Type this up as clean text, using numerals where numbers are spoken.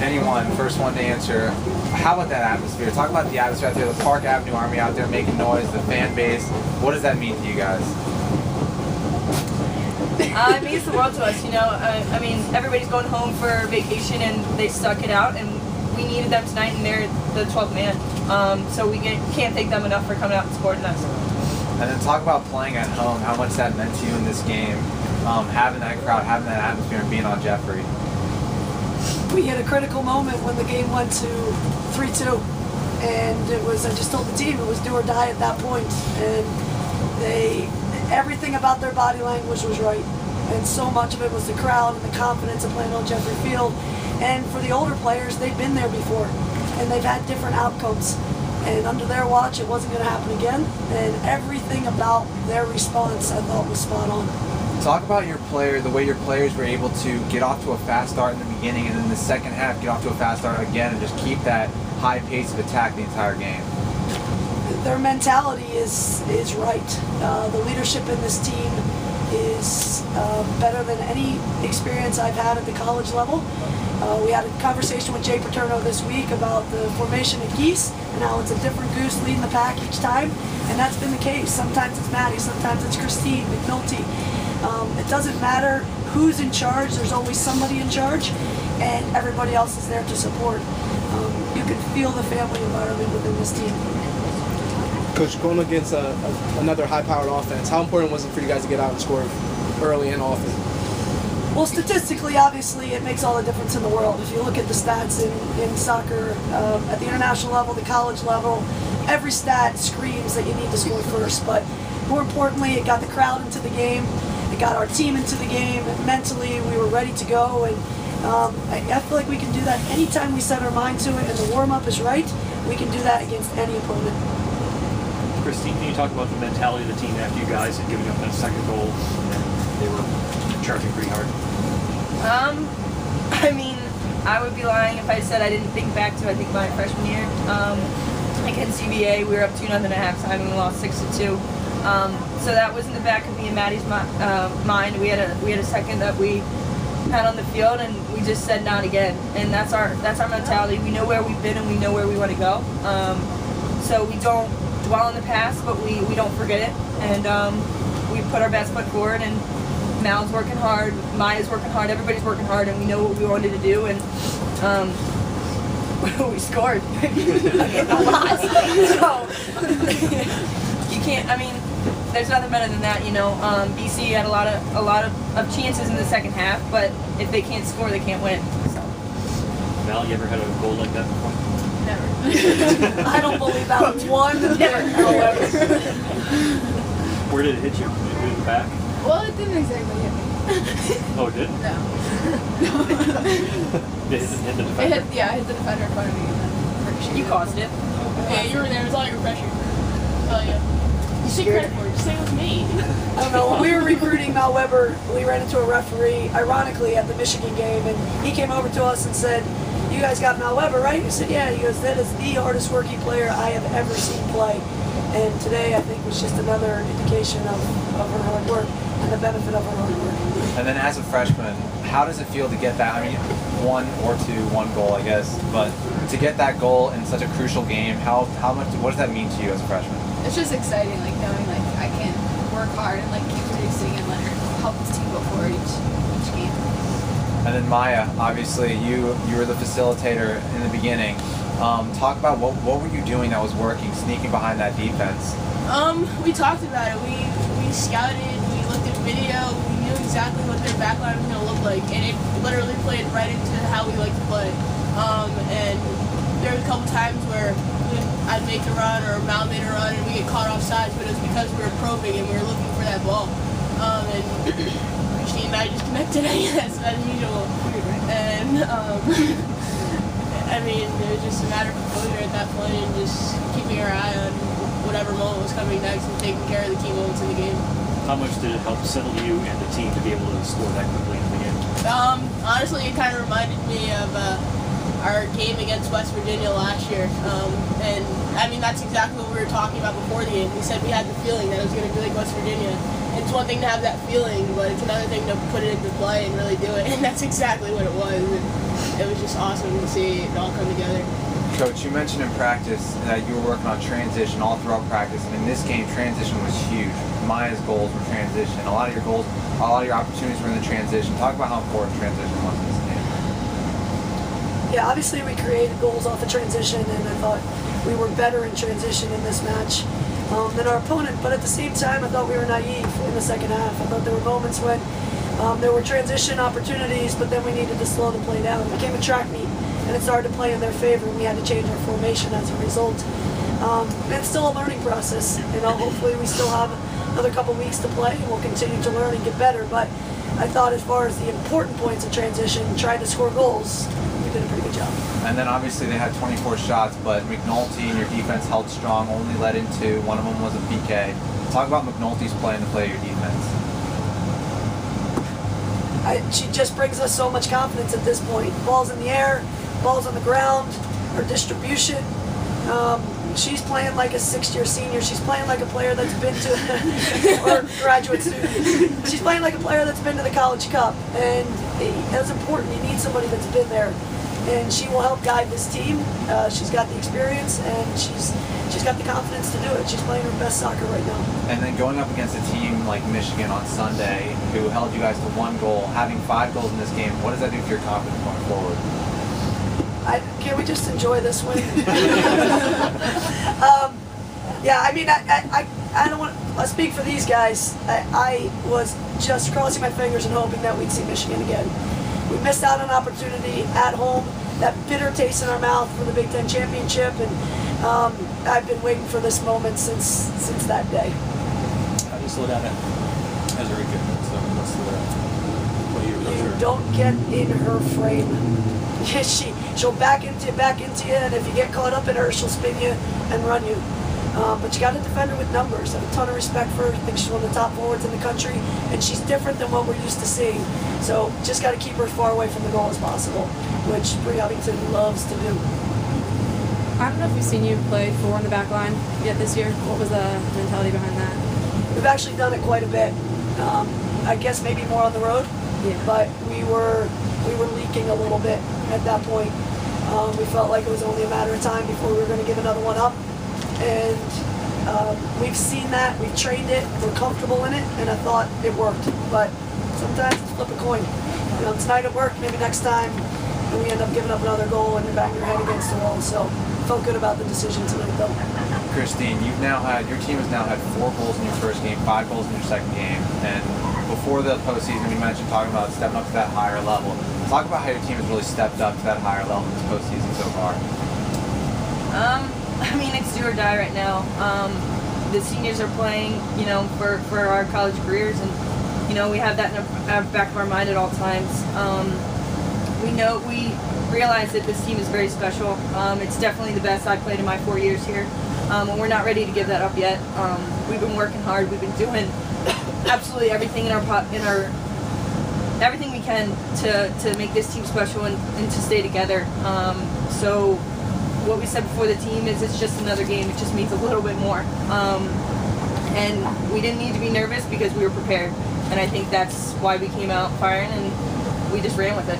anyone, first one to answer, how about that atmosphere? Talk about the atmosphere out there, the Park Avenue Army out there making noise, the fan base. What does that mean to you guys? It means the world to us, you know. I mean, everybody's going home for vacation and they stuck it out, and we needed them tonight, and they're the 12th man. So we can't thank them enough for coming out and supporting us. And then talk about playing at home, how much that meant to you in this game, having that crowd, having that atmosphere, and being on Jeffrey. We hit a critical moment when the game went to 3-2, and it was, I just told the team, it was do or die at that point, and everything about their body language was right, and so much of it was the crowd and the confidence of playing on Jeffrey Field. And for the older players, they've been there before, and they've had different outcomes. And under their watch, it wasn't going to happen again. And everything about their response, I thought, was spot on. Talk about the way your players were able to get off to a fast start in the beginning, and then the second half get off to a fast start again, and just keep that high pace of attack the entire game. Their mentality is right. The leadership in this team is better than any experience I've had at the college level. We had a conversation with Jay Paterno this week about the formation of geese and how it's a different goose leading the pack each time, and that's been the case. Sometimes it's Maddie, sometimes it's Christine, McNulty. It doesn't matter who's in charge, there's always somebody in charge, and everybody else is there to support. You can feel the family environment within this team. Coach, going against another high-powered offense, how important was it for you guys to get out and score early and often? Well, statistically, obviously, it makes all the difference in the world. If you look at the stats in soccer, at the international level, the college level, every stat screams that you need to score first. But more importantly, it got the crowd into the game. It got our team into the game. And mentally, we were ready to go. And I feel like we can do that anytime we set our mind to it and the warm-up is right. We can do that against any opponent. Christine, can you talk about the mentality of the team after you guys had given up that second goal and they were charging pretty hard? I mean, I would be lying if I said I didn't think back to, I think, my freshman year. Against UVA, we were up 2-0 at halftime and we lost 6-2. So that was in the back of me and Maddie's mind. We had a second that we had on the field, and we just said not again. And that's our mentality. We know where we've been and we know where we want to go. So we don't dwell on the past, but we don't forget it. And we put our best foot forward. And Mal's working hard, Maya's working hard, everybody's working hard, and we know what we wanted to do, and we scored a lot. So you can't. I mean, there's nothing better than that, you know. BC had a lot of chances in the second half, but if they can't score, they can't win. So. Mal, you ever had a goal like that before? Never. I don't believe that one. Never. Where did it hit you? Did it hit the back? Well, it didn't exactly hit me. Oh, it did? No. It hit the defender? It hit the defender in front of me, and then pretty You caused it. Yeah, you were there. It was all your pressure. Oh, yeah. You take credit for it. Just say it was me. I don't know. When we were recruiting Mal Weber, we ran into a referee, ironically, at the Michigan game, and he came over to us and said, "You guys got Mal Weber, right?" We said, "Yeah." He goes, "That is the hardest working player I have ever seen play." And today, I think, was just another indication of her hard work and the benefit of her hard work. And then as a freshman, how does it feel to get that? I mean, one goal, I guess, but to get that goal in such a crucial game, what does that mean to you as a freshman? It's just exciting, like knowing like I can work hard and like keep producing and let her help this team go forward each game. And then Maya, obviously, you were the facilitator in the beginning. Talk about what were you doing that was working, sneaking behind that defense? We talked about it. We scouted, we looked at video, we knew exactly what their backline was going to look like, and it literally played right into how we like to play. And there were a couple times where I'd make a run or Mal made a run and we get caught off sides, but it was because we were probing and we were looking for that ball. And Christine and I just connected, I guess, as usual. And I mean, it was just a matter of composure at that point and just keeping our eye on whatever moment was coming next and taking care of the key moments in the game. How much did it help settle you and the team to be able to score that quickly in the game? Honestly, it kind of reminded me of our game against West Virginia last year. And I mean, that's exactly what we were talking about before the game. We said we had the feeling that it was going to be like West Virginia. It's one thing to have that feeling, but it's another thing to put it into play and really do it. And that's exactly what it was. And it was just awesome to see it all come together. Coach, you mentioned in practice that you were working on transition all throughout practice, and in this game, transition was huge. Maya's goals were transition. A lot of your goals, a lot of your opportunities were in the transition. Talk about how important transition was in this game. Yeah, obviously we created goals off of transition, and I thought we were better in transition in this match than our opponent. But at the same time, I thought we were naive in the second half. I thought there were moments when there were transition opportunities, but then we needed to slow the play down. It became a track meet, and it started to play in their favor, and we had to change our formation as a result. And it's still a learning process. Hopefully we still have another couple weeks to play, and we'll continue to learn and get better. But I thought as far as the important points of transition, trying to score goals, we did a pretty good job. And then obviously they had 24 shots, but McNulty and your defense held strong, only led in 2. One of them was a PK. Talk about McNulty's playing the play of your defense. She just brings us so much confidence at this point. Balls in the air, balls on the ground, her distribution. She's playing like a 6th-year senior. She's playing like a player that's been to, or graduate student. She's playing like a player that's been to the College Cup. And that's important. You need somebody that's been there. And she will help guide this team. She's got the experience, and she's got the confidence to do it. She's playing her best soccer right now. And then going up against a team like Michigan on Sunday, who held you guys to 1 goal, having 5 goals in this game, what does that do for your confidence going forward? Can we just enjoy this win? Yeah, I mean, I don't want to speak for these guys. I was just crossing my fingers and hoping that we'd see Michigan again. We missed out on an opportunity at home, that bitter taste in our mouth for the Big Ten championship, and I've been waiting for this moment since that day. How do you slow down as Erica? So what's what You don't get in her frame. She'll back into you, and if you get caught up in her, she'll spin you and run you. But you got to defend her with numbers. I have a ton of respect for her. I think she's one of the top forwards in the country, and she's different than what we're used to seeing. So just got to keep her as far away from the goal as possible, which Bree Ovington loves to do. I don't know if we've seen you play 4 in the back line yet this year. What was the mentality behind that? We've actually done it quite a bit. I guess maybe more on the road, but we were leaking a little bit at that point. We felt like it was only a matter of time before we were going to give another one up. And we've seen that, we've trained it, we're comfortable in it, and I thought it worked. But sometimes it's flip a coin. Tonight it worked, maybe next time, and we end up giving up another goal and you're banging your head against the wall. So felt good about the decision tonight, though. Christine, your team has now had 4 goals in your first game, 5 goals in your second game, and before the postseason, you mentioned talking about stepping up to that higher level. Talk about how your team has really stepped up to that higher level this postseason so far. I mean, it's do or die right now. The seniors are playing, for our college careers, and we have that in the back of our mind at all times. We realize that this team is very special. It's definitely the best I've played in my 4 years here, and we're not ready to give that up yet. We've been working hard. We've been doing absolutely everything everything we can to make this team special and to stay together. So what we said before the team is it's just another game. It just means a little bit more. And we didn't need to be nervous because we were prepared. And I think that's why we came out firing, and we just ran with it.